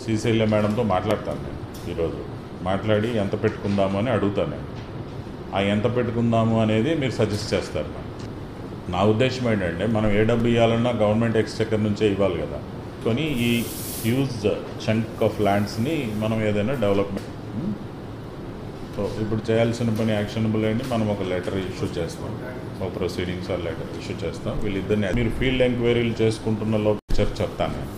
శ్రీశైల మేడంతో మాట్లాడతాను నేను ఈరోజు. మాట్లాడి ఎంత పెట్టుకుందాము అని అడుగుతాను నేను. ఆ ఎంత పెట్టుకుందాము అనేది మీరు సజెస్ట్ చేస్తారు. నా ఉద్దేశం ఏంటంటే మనం ఏ డబ్బు ఇవ్వాలన్నా గవర్నమెంట్ ఎక్స్చెక్కర్ నుంచే ఇవ్వాలి కదా. కొని ఈ హ్యూజ్ చంక్ ఆఫ్ ల్యాండ్స్ని మనం ఏదైనా డెవలప్మెంట్. సో ఇప్పుడు చేయాల్సిన పని యాక్షనబుల్ అండి. మనం ఒక లెటర్ ఇష్యూ చేస్తాం, ఒక ప్రొసీడింగ్స్ ఆ లెటర్ ఇష్యూ చేస్తాం. వీళ్ళిద్దరిని మీరు ఫీల్డ్ ఎంక్వైరీలు చేసుకుంటున్న గెస్చర్ చెప్తాను నేను.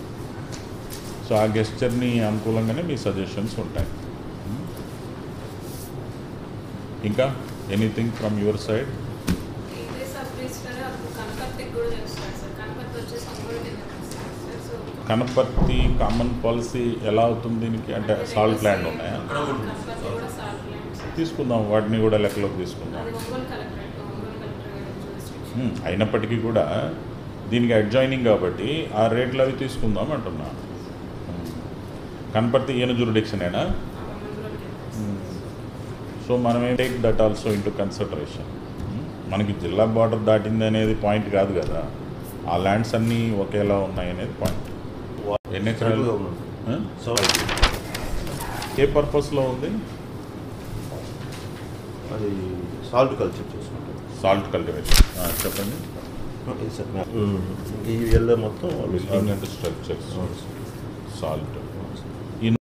సో ఆ గెస్చర్ని అనుకూలంగానే మీ సజెషన్స్ ఉంటాయి. ఇంకా anything from your side? Kanaparthi common policy ఎలా అవుతుంది దీనికి? అంటే సాల్ట్ ల్యాండ్ ఉన్నాయా? తీసుకుందాం, వాటిని కూడా లెక్కలోకి తీసుకుందాం. అయినప్పటికీ కూడా దీనికి అడ్జాయినింగ్ కాబట్టి ఆ రేట్లు అవి తీసుకుందాం అంటున్నా. కనపర్తి ఈయన జ్యూరిడిక్షనేనా? సో మనం take that also into consideration. మనకి జిల్లా బార్డర్ దాటింది అనేది పాయింట్ కాదు కదా, ఆ ల్యాండ్స్ అన్నీ ఒకేలా ఉన్నాయి అనేది పాయింట్. ఎన్ని ఎకరాలు? ఏ పర్పస్లో ఉంది? అది సాల్ట్ కల్చర్ చేసుకుంటాం. సాల్ట్ కల్టివేషన్ చెప్పండి. ఈ ఎల్లో మొత్తం స్ట్రక్చర్స్ సాల్ట్